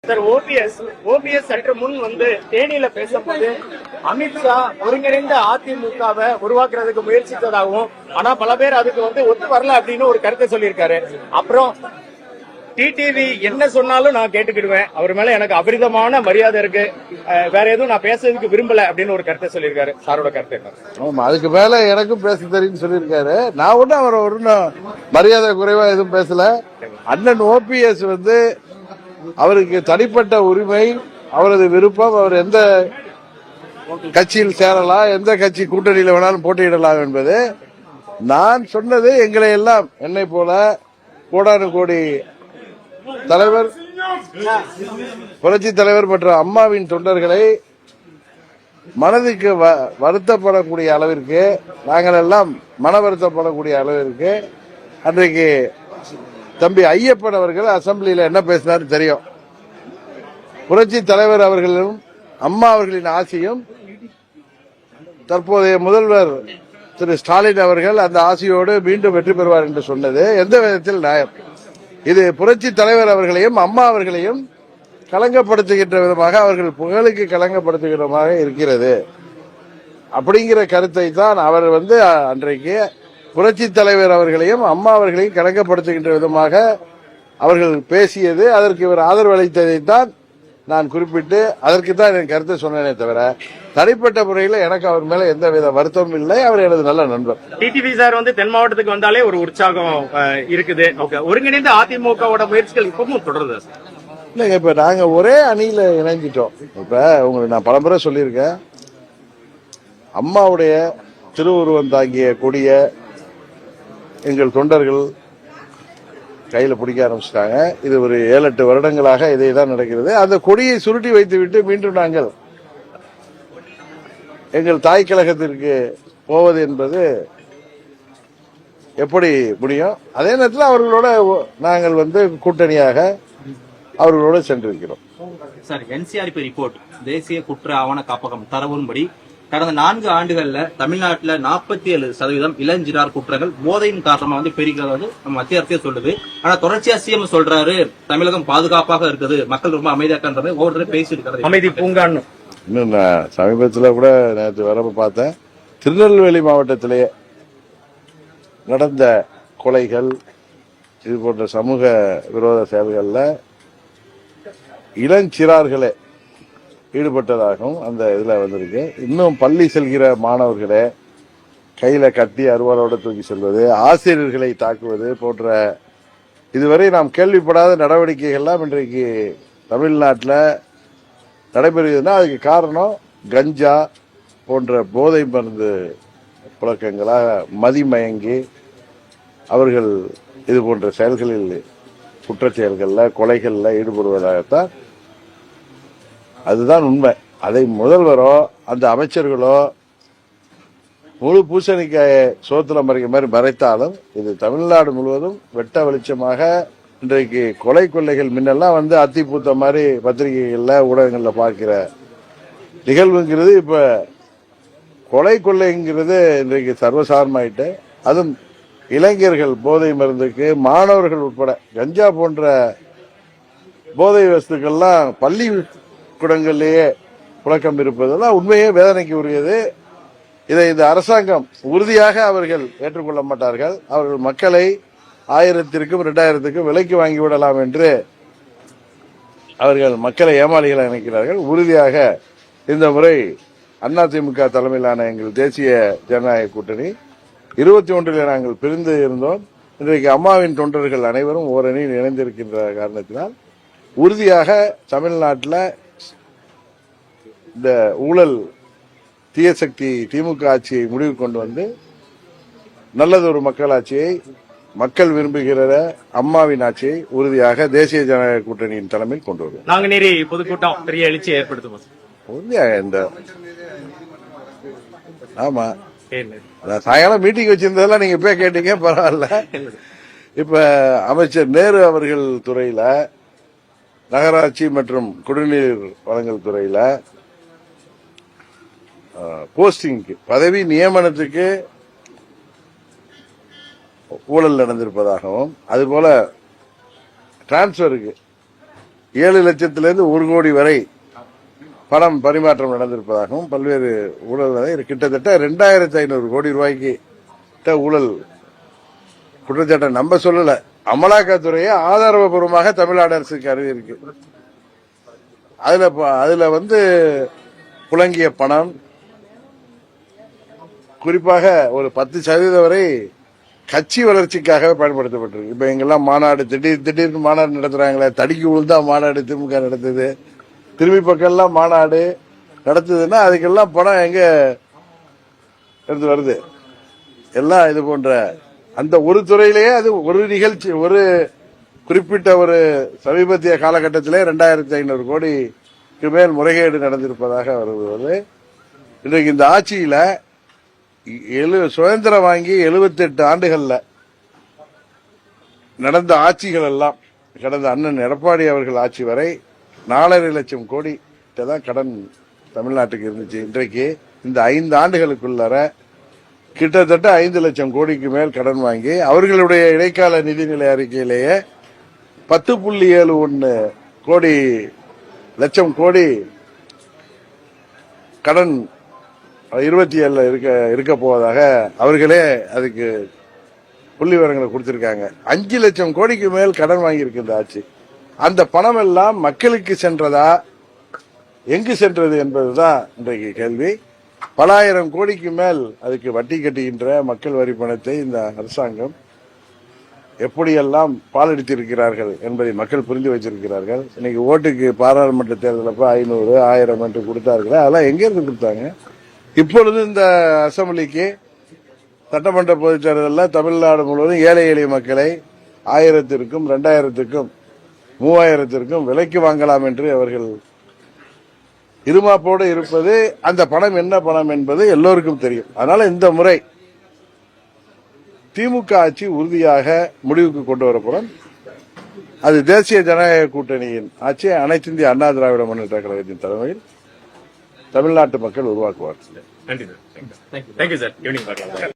Sir, OPS சற்று முன் தேனியில பேசும்போது அமித்ஷா ஒருங்கிணைந்த அதிமுகவை உருவாக்குறதுக்கு முயற்சித்ததாகவும், ஆனா பல பேர் அதுக்கு ஒத்து வரல அப்படின்னு ஒரு கருத்தை சொல்லியிருக்காரு. அப்புறம் டிடிவி என்ன சொன்னாலும் நான் கேட்டுக்கிடுவேன், அவர் மேல எனக்கு அபரிதமான மரியாதை இருக்கு, வேற எதுவும் நான் பேசுறதுக்கு விரும்பல அப்படின்னு ஒரு கருத்தை சொல்லியிருக்காரு. சாரோட கருத்து என்ன? ஆமா, அதுக்கு மேல எனக்கும் பேச தெரியும் சொல்லியிருக்காரு. நான் ஒன்னும் அவர் ஒன்னும் மரியாதை குறைவா எதுவும் பேசல. அண்ணன் ஓபிஎஸ் அவருக்கு தனிப்பட்ட உரிமை, அவரது விருப்பம், அவர் எந்த கட்சியில் சேரலாம், எந்த கட்சி கூட்டணியில் வேணாலும் போட்டியிடலாம் என்பது. நான் சொன்னது எங்களை எல்லாம் என்னை போல கோடானு கோடி தலைவர், புரட்சி தலைவர் மற்றும் அம்மாவின் தொண்டர்களை மனதுக்கு வருத்தப்படக்கூடிய அளவிற்கு, நாங்கள் எல்லாம் மன வருத்தப்படக்கூடிய அளவிற்கு அன்றைக்கு தம்பி ஐயப்பன் அவர்கள் அசம்பிளியில என்ன பேசினார் தெரியும். புரட்சி தலைவர் அவர்களும் அம்மா அவர்களின் ஆசையும் தற்போதைய முதல்வர் திரு ஸ்டாலின் அவர்கள் அந்த ஆசையோடு மீண்டும் வெற்றி பெறுவார் என்று சொன்னது எந்த விதத்தில் நியாயம்? இது புரட்சி தலைவர் அவர்களையும் அம்மா அவர்களையும் களங்கப்படுத்துகின்ற விதமாக, அவர்கள் புகழுக்கு களங்கப்படுத்துகிற விதமாக இருக்கிறது. அப்படிங்கிற கருத்தை தான் அவர் அன்றைக்கு புரட்சி தலைவர் அவர்களையும் அம்மா அவர்களையும் களங்கப்படுத்துகின்ற விதமாக அவர்கள் பேசியது, அதற்கு இவர் ஆதரவு அளித்ததைத்தான் நான் குறிப்பிட்டு அதற்கு தான் என் கருத்தை சொன்னேனே தவிர, தனிப்பட்ட முறையில் எனக்கு அவர் மேல எந்த வித வருத்தமும் இல்லை. அவர் எனது நல்ல நண்பர். டிடிவி சார் தென் மாவட்டத்துக்கு வந்தாலே ஒரு உற்சாகம் இருக்குது. ஒருங்கிணைந்த அதிமுகவோட முயற்சிகள் இப்பவும் தொடருது இல்லைங்க. இப்ப நாங்க ஒரே அணியில இணைஞ்சிட்டோம். இப்ப உங்களுக்கு நான் பலமுறை சொல்லியிருக்கேன், அம்மாவுடைய திருவுருவம் தாங்கிய கொடிய எங்கள் தொண்டர்கள் கையில பிடிக்க ஆரம்பிச்சிட்டாங்க. இது ஒரு 7-8 வருடங்களாக இதே தான் நடக்கிறது. அந்த கொடியை சுருட்டி வைத்துவிட்டு மீண்டும் நாங்கள் எங்கள் தாய் கழகத்திற்கு போவது என்பது எப்படி முடியும்? அதே நேரத்தில் அவர்களோட நாங்கள் கூட்டணியாக அவர்களோடு சென்றிருக்கிறோம். சார், என்சிஆர்பி ரிப்போர்ட், தேசிய குற்ற ஆவண காப்பகம் தரவுன்படி கடந்த 4 ஆண்டுகள்ல தமிழ்நாட்டில் 47% இளஞ்சிறார் குற்றங்கள் போதையின் காரணமா பெருகிறது நம்ம மத்திய அரசே சொல்லுது. ஆனா தொடர்ச்சியா சிஎம் சொல்றாரு தமிழகம் பாதுகாப்பாக இருக்குது, மக்கள் ரொம்ப அமைதியாக்கன்றது ஒவ்வொரு பேசிட்டு அமைதி பூங்கான்னு. இன்னும் நான் சமீபத்தில் கூட நேற்று வரப்ப பார்த்தேன், திருநெல்வேலி மாவட்டத்திலேயே நடந்த கொலைகள், இது போன்ற சமூக விரோத செயல்கள்ல இளஞ்சிறார்களே ஈடுபட்டதாகவும் அந்த இதுல வந்திருக்கு. இன்னும் பள்ளி செல்கிற மாணவர்களே கையில கட்டி அருவாளோட தூக்கி செல்வது, ஆசிரியர்களை தாக்குவது போன்ற இதுவரை நாம் கேள்விப்படாத நடவடிக்கைகள்லாம் இன்றைக்கு தமிழ்நாட்டில் நடைபெறுகிறதுனா அதுக்கு காரணம் கஞ்சா போன்ற போதை மருந்து புழக்கங்களாக மதிமயங்கி அவர்கள் இது போன்ற செயல்களில் குற்றச் செயல்களில் கொலைகளில் ஈடுபடுவதாகத்தான். அதுதான் உண்மை. அதை முதல்வரோ அந்த அமைச்சர்களோ முழு பூசணிக்காய சோத்துல மறைக்க மாதிரி மறைத்தாலும் இது தமிழ்நாடு முழுவதும் வெட்ட வெளிச்சமாக இன்றைக்கு கொலை கொள்ளைகள் முன்னெல்லாம் அத்தி பூத்த மாதிரி பத்திரிகைகள்ல ஊடகங்கள்ல பார்க்கிற நிகழ்வுங்கிறது இப்ப கொலை கொள்ளைங்கிறது இன்றைக்கு சர்வசாதாரணமாயிட்டு, அதுவும் இளைஞர்கள் போதை மருந்துக்கு, மாணவர்கள் உட்பட கஞ்சா போன்ற போதை வஸ்துக்கள்லாம் பள்ளி கூடங்களிலேயே புழக்கம் இருப்பதெல்லாம் உண்மையே வேதனைக்கு உரியது. இதை இந்த அரசாங்கம் உறுதியாக அவர்கள் ஏற்றுக்கொள்ள மாட்டார்கள். அவர்கள் மக்களை 1000க்கும் 2000க்கும் விலைக்கு வாங்கிவிடலாம் என்று அவர்கள் மக்களை ஏமாளிகளை நினைக்கிறார்கள். உறுதியாக இந்த முறை அதிமுக தலைமையிலான எங்கள் தேசிய ஜனநாயக கூட்டணி 21 நாங்கள் பிரிந்து இருந்தோம். இன்றைக்கு அம்மாவின் தொண்டர்கள் அனைவரும் ஓரணியில் இணைந்திருக்கின்ற காரணத்தினால் உறுதியாக தமிழ்நாட்டில் இந்த ஊழல் தீய சக்தி திமுக ஆட்சியை முடிவு கொண்டு நல்லதொரு மக்களாட்சியை, மக்கள் விரும்புகிற அம்மாவின் ஆட்சியை உறுதியாக தேசிய ஜனநாயக கூட்டணியின் தலைமையில் கொண்டு வருவோம். நாங்குநேரி பொதுக்கூட்டம் பெரிய எழுச்சியை ஏற்படுத்தும். உறுதியாக இந்த ஆமா சாயங்காலம் மீட்டிங் வச்சிருந்ததெல்லாம் நீங்க போய் கேட்டீங்க, பரவாயில்ல. இப்ப அமைச்சர் நேரு அவர்கள் துறையில, நகராட்சி மற்றும் குடிநீர் வழங்கல் துறையில போஸ்டிங்க்கு, பதவி நியமனத்துக்கு ஊழல் நடந்திருப்பதாகவும், அதுபோல டிரான்ஸ்பருக்கு 7 லட்சத்திலிருந்து 1 கோடி வரை பணம் பரிமாற்றம் நடந்திருப்பதாகவும் பல்வேறு ஊழல்களை கிட்டத்தட்ட 2500 கோடி ரூபாய்க்கு ஊழல் குற்றச்சாட்டை நம்ம சொல்லல, அமலாக்கத்துறையை ஆதாரபூர்வமாக தமிழ்நாடு அரசுக்கு அறிவிருக்கு. அதுல புழங்கிய பணம் குறிப்பாக ஒரு 10% வரை கட்சி வளர்ச்சிக்காக பயன்படுத்தப்பட்டிருக்கு. இப்ப எங்கெல்லாம் மாநாடு திடீர்னு மாநாடு நடத்துறாங்களே, தடிக்கு விழுந்தா மாநாடு திமுக நடத்துது, திரும்பி பக்கம்லாம் மாநாடு நடத்துதுன்னா அதுக்கெல்லாம் பணம் எங்க இருந்து வருது? எல்லாம் இது போன்ற அந்த ஒரு துறையிலேயே அது ஒரு நிகழ்ச்சி, ஒரு குறிப்பிட்ட ஒரு சமீபத்திய காலகட்டத்திலே 2500 கோடிக்கு மேல் முறைகேடு நடந்திருப்பதாக வருவது. இன்றைக்கு இந்த ஆட்சியில சுதந்திரம் வாங்கி 78 ஆண்டுகள்ல நடந்த ஆட்சிகள் எல்லாம் கடந்த அண்ணன் எடப்பாடி அவர்கள் ஆட்சி வரை 4.5 லட்சம் கோடி தான் கடன் தமிழ்நாட்டுக்கு இருந்துச்சு. இன்றைக்கு இந்த 5 ஆண்டுகளுக்குள்ளார கிட்டத்தட்ட 5 லட்சம் கோடிக்கு மேல் கடன் வாங்கி அவர்களுடைய இடைக்கால நிதிநிலை அறிக்கையிலேயே 10.71 லட்சம் கோடி கடன் 27 இருக்க போவதாக அவர்களே அதுக்கு புள்ளி விவரங்களை கொடுத்திருக்காங்க. 5 லட்சம் கோடிக்கு மேல் கடன் வாங்கியிருக்கு இந்த ஆட்சி. அந்த பணம் எல்லாம் மக்களுக்கு சென்றதா, எங்கு சென்றது என்பதுதான் இன்றைக்கு கேள்வி. பல ஆயிரம் கோடிக்கு மேல் அதுக்கு வட்டி கட்டுகின்ற மக்கள் வரி பணத்தை இந்த அரசாங்கம் எப்படியெல்லாம் பாலடித்திருக்கிறார்கள் என்பதை மக்கள் புரிந்து வச்சிருக்கிறார்கள். இன்னைக்கு ஓட்டுக்கு பாராளுமன்ற தேர்தலப்ப 500, 1000 என்று கொடுத்தார்கள். அதெல்லாம் எங்க இருந்து கொடுத்தாங்க? இப்பொழுது இந்த அசம்பிளிக்கு சட்டமன்ற பொதுத் தேர்தலில் தமிழ்நாடு முழுவதும் ஏழை எளிய மக்களை 1000க்கும் 2000க்கும் 3000க்கும் விலைக்கு வாங்கலாம் என்று அவர்கள் இருமாப்போடு இருப்பது, அந்த பணம் என்ன பணம் என்பது எல்லோருக்கும் தெரியும். அதனால இந்த முறை திமுக ஆட்சி உறுதியாக முடிவுக்கு கொண்டு வரப்படும். அது தேசிய ஜனநாயக கூட்டணியின் ஆட்சி, அனைத்து இந்திய அண்ணா திராவிட முன்னேற்ற கழகத்தின் தலைமையில் தமிழ்நாட்டு மக்கள் உருவாக்குவார்கள். நன்றி சார். Thank you sir. ஈவினிங் பார்க்கலாம்.